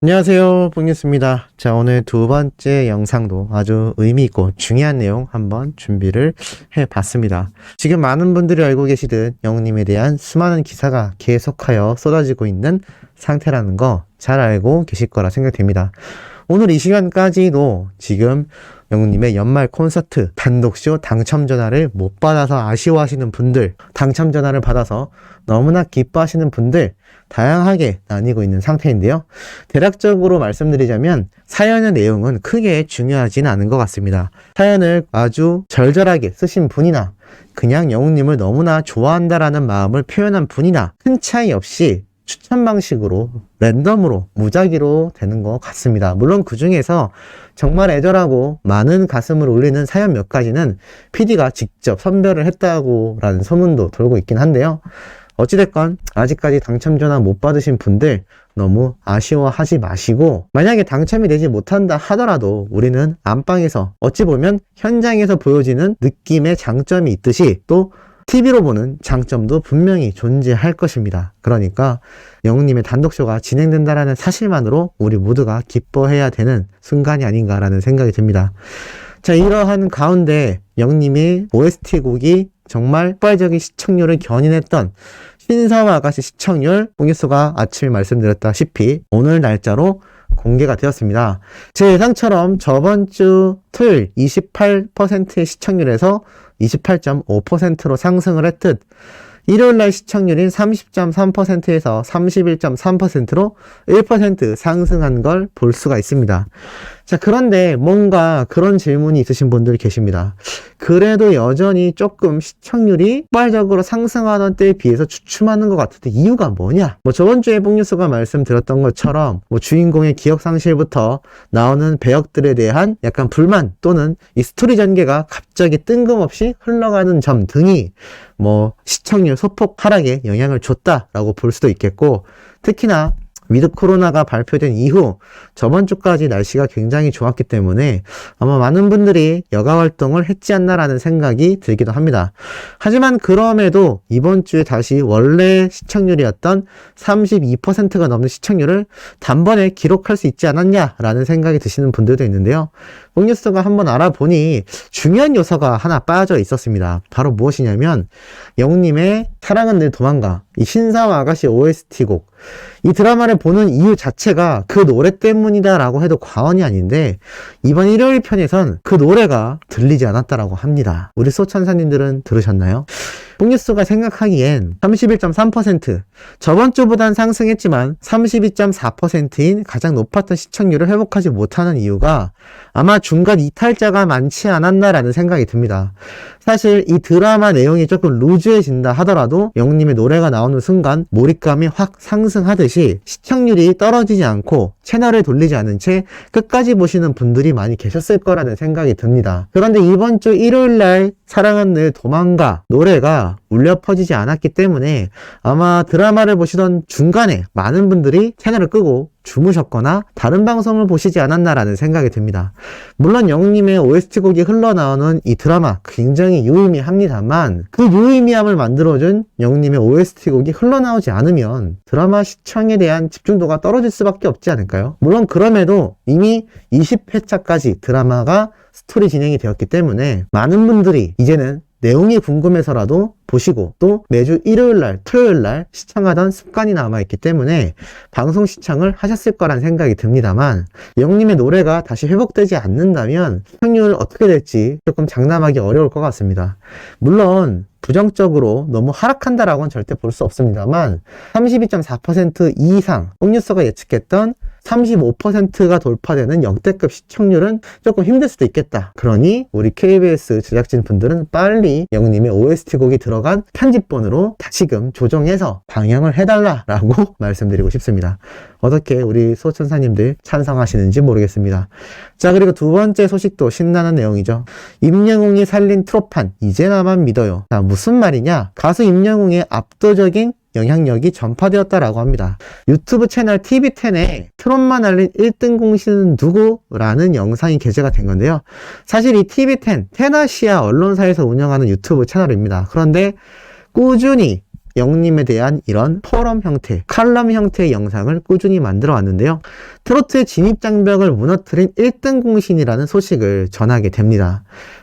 안녕하세요, 뽕뉴스입니다. 자, 오늘 두 번째 영상도 아주 의미있고 중요한 내용 한번 준비를 해봤습니다. 지금 많은 분들이 알고 계시듯 영웅님에 대한 수많은 기사가 계속하여 쏟아지고 있는 상태라는 거 잘 알고 계실 거라 생각됩니다. 오늘 이 시간까지도 지금 영웅님의 연말 콘서트 단독쇼 당첨 전화를 못 받아서 아쉬워하시는 분들, 당첨 전화를 받아서 너무나 기뻐하시는 분들 다양하게 나뉘고 있는 상태인데요. 대략적으로 말씀드리자면 사연의 내용은 크게 중요하지는 않은 것 같습니다. 사연을 아주 절절하게 쓰신 분이나 그냥 영웅님을 너무나 좋아한다라는 마음을 표현한 분이나 큰 차이 없이 추천 방식으로 랜덤으로 무작위로 되는 것 같습니다. 물론 그 중에서 정말 애절하고 많은 가슴을 울리는 사연 몇 가지는 PD가 직접 선별을 했다고 라는 소문도 돌고 있긴 한데요. 어찌됐건 아직까지 당첨 전화 못 받으신 분들 너무 아쉬워하지 마시고, 만약에 당첨이 되지 못한다 하더라도 우리는 안방에서 어찌 보면 현장에서 보여지는 느낌의 장점이 있듯이 또 TV로 보는 장점도 분명히 존재할 것입니다. 그러니까 영웅님의 단독쇼가 진행된다라는 사실만으로 우리 모두가 기뻐해야 되는 순간이 아닌가라는 생각이 듭니다. 자, 이러한 가운데 영웅님의 OST 곡이 정말 폭발적인 시청률을 견인했던 신사와 아가씨 시청률 뽕뉴스가 아침에 말씀드렸다시피 오늘 날짜로 공개가 되었습니다. 제 예상처럼 저번 주 토요일 28%의 시청률에서 28.5%로 상승을 했듯 일요일날 시청률인 30.3%에서 31.3%로 1% 상승한 걸 볼 수가 있습니다. 자, 그런데 뭔가 그런 질문이 있으신 분들이 계십니다. 그래도 여전히 조금 시청률이 폭발적으로 상승하던 때에 비해서 주춤하는 것 같은데 이유가 뭐냐? 저번 주에 뽕뉴스가 말씀드렸던 것처럼 주인공의 기억 상실부터 나오는 배역들에 대한 약간 불만 또는 이 스토리 전개가 갑자기 뜬금없이 흘러가는 점 등이 시청률 소폭 하락에 영향을 줬다라고 볼 수도 있겠고, 특히나 위드 코로나가 발표된 이후 저번 주까지 날씨가 굉장히 좋았기 때문에 아마 많은 분들이 여가 활동을 했지 않나라는 생각이 들기도 합니다. 하지만 그럼에도 이번 주에 다시 원래 시청률이었던 32%가 넘는 시청률을 단번에 기록할 수 있지 않았냐라는 생각이 드시는 분들도 있는데요. 뽕뉴스가 한번 알아보니 중요한 요소가 하나 빠져 있었습니다. 바로 무엇이냐면 영웅님의 사랑은 늘 도망가, 이 신사와 아가씨 OST 곡, 이 드라마를 보는 이유 자체가 그 노래 때문이다 라고 해도 과언이 아닌데 이번 일요일 편에선 그 노래가 들리지 않았다라고 합니다. 우리 소천사님들은 들으셨나요? 뽕뉴스가 생각하기엔 31.3%, 저번 주보단 상승했지만 32.4%인 가장 높았던 시청률을 회복하지 못하는 이유가 아마 중간 이탈자가 많지 않았나라는 생각이 듭니다. 사실 이 드라마 내용이 조금 루즈해진다 하더라도 영웅님의 노래가 나오는 순간 몰입감이 확 상승하듯이 시청률이 떨어지지 않고 채널을 돌리지 않은 채 끝까지 보시는 분들이 많이 계셨을 거라는 생각이 듭니다. 그런데 이번 주 일요일날 사랑은 늘 도망가 노래가 울려 퍼지지 않았기 때문에 아마 드라마를 보시던 중간에 많은 분들이 채널을 끄고 주무셨거나 다른 방송을 보시지 않았나라는 생각이 듭니다. 물론 영웅님의 OST 곡이 흘러나오는 이 드라마 굉장히 유의미합니다만 그 유의미함을 만들어준 영웅님의 OST 곡이 흘러나오지 않으면 드라마 시청에 대한 집중도가 떨어질 수밖에 없지 않을까요? 물론 그럼에도 이미 20회차까지 드라마가 스토리 진행이 되었기 때문에 많은 분들이 이제는 내용이 궁금해서라도 보시고 또 매주 일요일날, 토요일날 시청하던 습관이 남아있기 때문에 방송 시청을 하셨을 거란 생각이 듭니다만 영웅님의 노래가 다시 회복되지 않는다면 시청률 어떻게 될지 조금 장담하기 어려울 것 같습니다. 물론 부정적으로 너무 하락한다라고는 절대 볼 수 없습니다만 32.4% 이상 뽕뉴스가 예측했던 35%가 돌파되는 역대급 시청률은 조금 힘들 수도 있겠다. 그러니 우리 KBS 제작진 분들은 빨리 영웅님의 OST 곡이 들어간 편집본으로 다시금 조정해서 방영을 해달라라고 말씀드리고 싶습니다. 어떻게 우리 소천사님들 찬성하시는지 모르겠습니다. 자, 그리고 두 번째 소식도 신나는 내용이죠. 임영웅이 살린 트로판 이제 나만 믿어요. 자, 무슨 말이냐? 가수 임영웅의 압도적인 영향력이 전파되었다라고 합니다. 유튜브 채널 TV10에 트롯만 알린 1등 공신은 누구? 라는 영상이 게재가 된 건데요. 사실 이 TV10, 테나시아 언론사에서 운영하는 유튜브 채널입니다. 그런데 꾸준히 영님에 대한 이런 포럼 형태, 칼럼 형태의 영상을 꾸준히 만들어 왔는데요. 트로트의 진입장벽을 무너뜨린 1등 공신이라는 소식을 전하게 됩니다.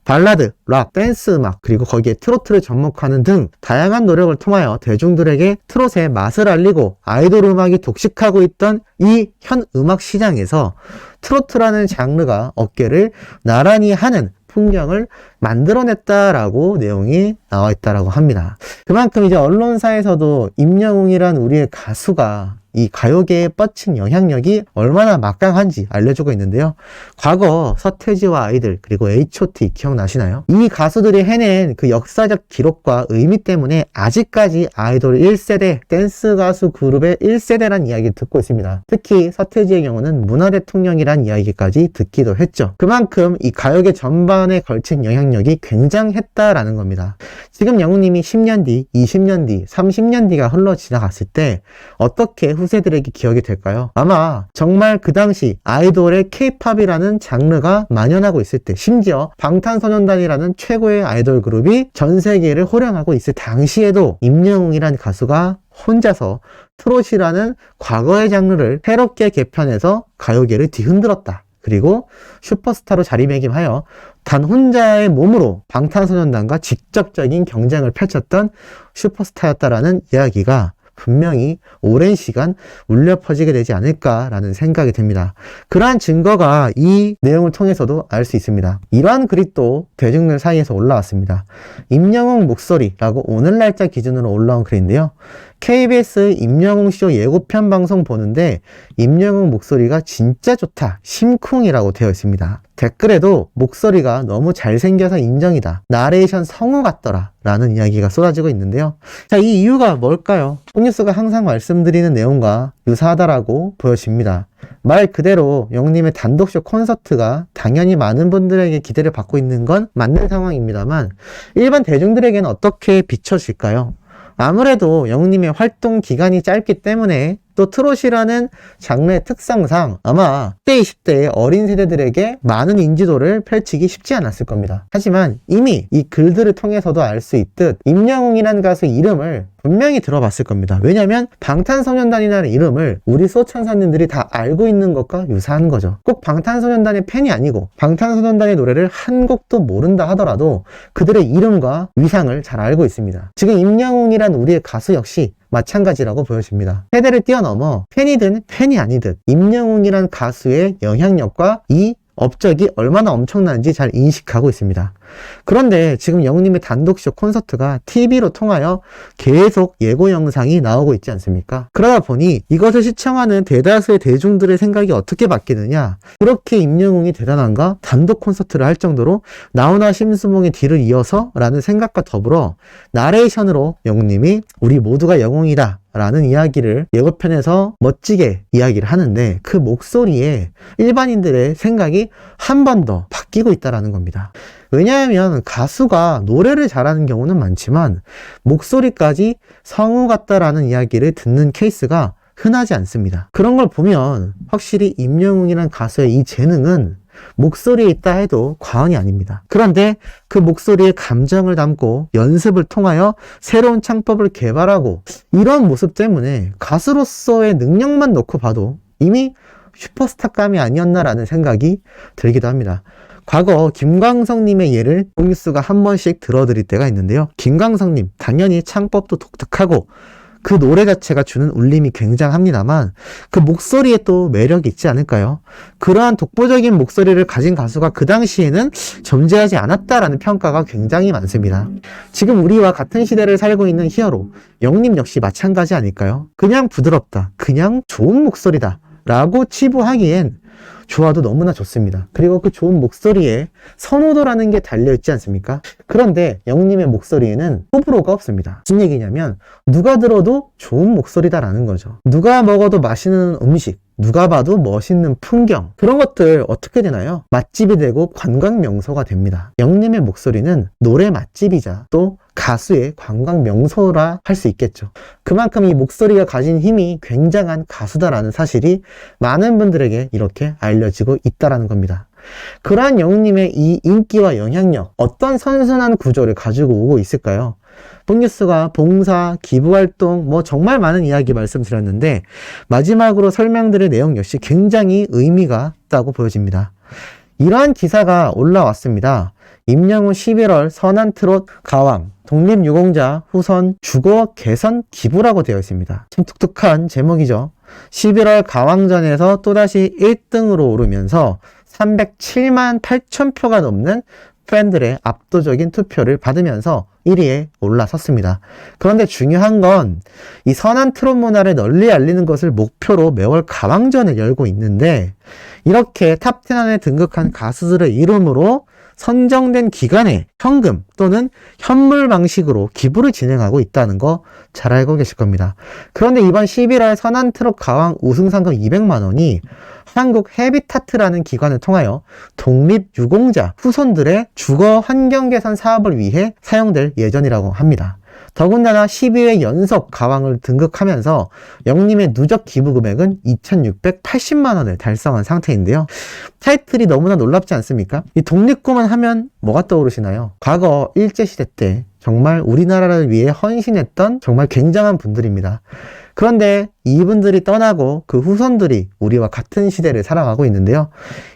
발라드, 락, 댄스 음악, 그리고 거기에 트로트를 접목하는 등 다양한 노력을 통하여 대중들에게 트롯의 맛을 알리고 아이돌 음악이 독식하고 있던 이 현 음악 시장에서 트로트라는 장르가 어깨를 나란히 하는 풍경을 만들어냈다라고 내용이 나와 있다라고 합니다. 그만큼 이제 언론사에서도 임영웅이란 우리의 가수가 이 가요계에 뻗친 영향력이 얼마나 막강한지 알려주고 있는데요. 과거 서태지와 아이들 그리고 H.O.T 기억나시나요? 이 가수들이 해낸 그 역사적 기록과 의미 때문에 아직까지 아이돌 1세대, 댄스 가수 그룹의 1세대란 이야기를 듣고 있습니다. 특히 서태지의 경우는 문화대통령이란 이야기까지 듣기도 했죠. 그만큼 이 가요계 전반에 걸친 영향력이 굉장했다라는 겁니다. 지금 영웅님이 10년 뒤, 20년 뒤, 30년 뒤가 흘러 지나갔을 때 어떻게 후세들에게 기억이 될까요? 아마 정말 그 당시 아이돌의 K-팝이라는 장르가 만연하고 있을 때, 심지어 방탄소년단이라는 최고의 아이돌 그룹이 전 세계를 호령하고 있을 당시에도 임영웅이란 가수가 혼자서 트롯이라는 과거의 장르를 새롭게 개편해서 가요계를 뒤흔들었다. 그리고 슈퍼스타로 자리매김하여 단 혼자의 몸으로 방탄소년단과 직접적인 경쟁을 펼쳤던 슈퍼스타였다라는 이야기가 분명히 오랜 시간 울려 퍼지게 되지 않을까라는 생각이 듭니다. 그러한 증거가 이 내용을 통해서도 알 수 있습니다. 이러한 글이 또 대중들 사이에서 올라왔습니다. 임영웅 목소리라고 오늘 날짜 기준으로 올라온 글인데요. KBS 임영웅쇼 예고편 방송 보는데 임영웅 목소리가 진짜 좋다, 심쿵이라고 되어 있습니다. 댓글에도 목소리가 너무 잘생겨서 인정이다, 나레이션 성우 같더라 라는 이야기가 쏟아지고 있는데요. 자, 이 이유가 뭘까요? 뽕뉴스가 항상 말씀드리는 내용과 유사하다라고 보여집니다. 말 그대로 영님의 단독쇼 콘서트가 당연히 많은 분들에게 기대를 받고 있는 건 맞는 상황입니다만 일반 대중들에게는 어떻게 비춰질까요? 아무래도 영님의 활동 기간이 짧기 때문에 또 트롯이라는 장르의 특성상 아마 10대, 20대의 어린 세대들에게 많은 인지도를 펼치기 쉽지 않았을 겁니다. 하지만 이미 이 글들을 통해서도 알 수 있듯 임영웅이라는 가수 이름을 분명히 들어봤을 겁니다. 왜냐하면 방탄소년단이라는 이름을 우리 소천사님들이 다 알고 있는 것과 유사한 거죠. 꼭 방탄소년단의 팬이 아니고 방탄소년단의 노래를 한 곡도 모른다 하더라도 그들의 이름과 위상을 잘 알고 있습니다. 지금 임영웅이란 우리의 가수 역시 마찬가지라고 보여집니다. 세대를 뛰어넘어 팬이든 팬이 아니든 임영웅이란 가수의 영향력과 이 업적이 얼마나 엄청난지 잘 인식하고 있습니다. 그런데 지금 영웅님의 단독쇼 콘서트가 TV로 통하여 계속 예고 영상이 나오고 있지 않습니까? 그러다 보니 이것을 시청하는 대다수의 대중들의 생각이 어떻게 바뀌느냐, 그렇게 임영웅이 대단한가? 단독 콘서트를 할 정도로 나훈아 심수봉의 뒤를 이어서? 라는 생각과 더불어 나레이션으로 영웅님이 우리 모두가 영웅이다 라는 이야기를 예고편에서 멋지게 이야기를 하는데 그 목소리에 일반인들의 생각이 한 번 더 바뀌고 있다는 겁니다. 왜냐하면 가수가 노래를 잘하는 경우는 많지만 목소리까지 성우 같다라는 이야기를 듣는 케이스가 흔하지 않습니다. 그런 걸 보면 확실히 임영웅이란 가수의 이 재능은 목소리에 있다 해도 과언이 아닙니다. 그런데 그 목소리에 감정을 담고 연습을 통하여 새로운 창법을 개발하고 이런 모습 때문에 가수로서의 능력만 놓고 봐도 이미 슈퍼스타감이 아니었나라는 생각이 들기도 합니다. 과거 김광석님의 예를 뽕뉴스가 한 번씩 들어드릴 때가 있는데요. 김광석님 당연히 창법도 독특하고 그 노래 자체가 주는 울림이 굉장합니다만 그 목소리에 또 매력이 있지 않을까요? 그러한 독보적인 목소리를 가진 가수가 그 당시에는 존재하지 않았다라는 평가가 굉장히 많습니다. 지금 우리와 같은 시대를 살고 있는 히어로 영님 역시 마찬가지 아닐까요? 그냥 부드럽다, 그냥 좋은 목소리다 라고 치부하기엔 좋아도 너무나 좋습니다. 그리고 그 좋은 목소리에 선호도라는 게 달려있지 않습니까? 그런데 영님의 목소리에는 호불호가 없습니다. 무슨 얘기냐면 누가 들어도 좋은 목소리다라는 거죠. 누가 먹어도 맛있는 음식, 누가 봐도 멋있는 풍경, 그런 것들 어떻게 되나요? 맛집이 되고 관광 명소가 됩니다. 영님의 목소리는 노래 맛집이자 또 가수의 관광 명소라 할 수 있겠죠. 그만큼 이 목소리가 가진 힘이 굉장한 가수다라는 사실이 많은 분들에게 이렇게 알려지고 있다라는 겁니다. 그러한 영웅님의 이 인기와 영향력, 어떤 선순환 구조를 가지고 오고 있을까요? 북뉴스가 봉사, 기부활동, 정말 많은 이야기 말씀드렸는데 마지막으로 설명드릴 내용 역시 굉장히 의미가 있다고 보여집니다. 이러한 기사가 올라왔습니다. 임영웅 11월 선한트롯 가왕 독립유공자 후손 주거 개선 기부라고 되어 있습니다. 참 독특한 제목이죠. 11월 가왕전에서 또다시 1등으로 오르면서 307만 8천 표가 넘는 팬들의 압도적인 투표를 받으면서 1위에 올라섰습니다. 그런데 중요한 건 이 선한 트롯 문화를 널리 알리는 것을 목표로 매월 가왕전을 열고 있는데 이렇게 탑10 안에 등극한 가수들의 이름으로 선정된 기간에 현금 또는 현물 방식으로 기부를 진행하고 있다는 거 잘 알고 계실 겁니다. 그런데 이번 11월 선한 트롯 가왕 우승 상금 200만 원이 한국 헤비타트라는 기관을 통하여 독립유공자 후손들의 주거 환경 개선 사업을 위해 사용될 예정이라고 합니다. 더군다나 12회 연속 가왕을 등극하면서 영림의 누적 기부 금액은 2,680만 원을 달성한 상태인데요. 타이틀이 너무나 놀랍지 않습니까? 이 독립구만 하면 뭐가 떠오르시나요? 과거 일제시대 때 정말 우리나라를 위해 헌신했던 정말 굉장한 분들입니다. 그런데 이분들이 떠나고 그 후손들이 우리와 같은 시대를 살아가고 있는데요.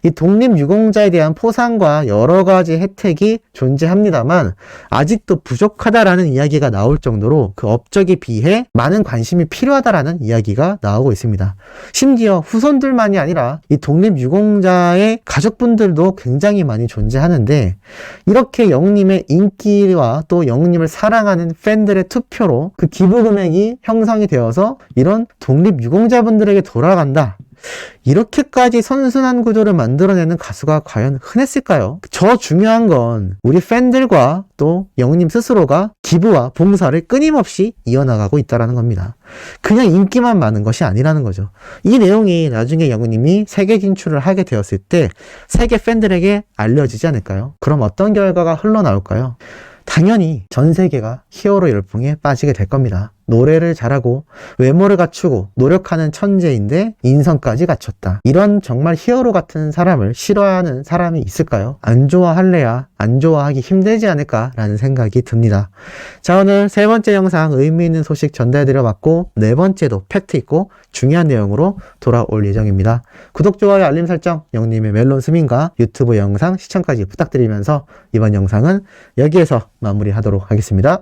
이 독립유공자에 대한 포상과 여러 가지 혜택이 존재합니다만 아직도 부족하다라는 이야기가 나올 정도로 그 업적에 비해 많은 관심이 필요하다라는 이야기가 나오고 있습니다. 심지어 후손들만이 아니라 이 독립유공자의 가족분들도 굉장히 많이 존재하는데 이렇게 영림의 인기와 또 영림을 사랑하는 팬들의 투표로 그 기부 금액이 형성이 되어서 이런 독립유공자분들에게 돌아간다. 이렇게까지 선순환 구조를 만들어내는 가수가 과연 흔했을까요? 저 중요한 건 우리 팬들과 또 영님 스스로가 기부와 봉사를 끊임없이 이어나가고 있다는 겁니다. 그냥 인기만 많은 것이 아니라는 거죠. 이 내용이 나중에 영님이 세계 진출을 하게 되었을 때 세계 팬들에게 알려지지 않을까요? 그럼 어떤 결과가 흘러나올까요? 당연히 전 세계가 히어로 열풍에 빠지게 될 겁니다. 노래를 잘하고 외모를 갖추고 노력하는 천재인데 인성까지 갖췄다. 이런 정말 히어로 같은 사람을 싫어하는 사람이 있을까요? 안 좋아할래야 안 좋아하기 힘들지 않을까라는 생각이 듭니다. 자, 오늘 세 번째 영상 의미 있는 소식 전달해드려 봤고 네 번째도 팩트 있고 중요한 내용으로 돌아올 예정입니다. 구독, 좋아요, 알림 설정, 영님의 멜론 스밍과 유튜브 영상 시청까지 부탁드리면서 이번 영상은 여기에서 마무리하도록 하겠습니다.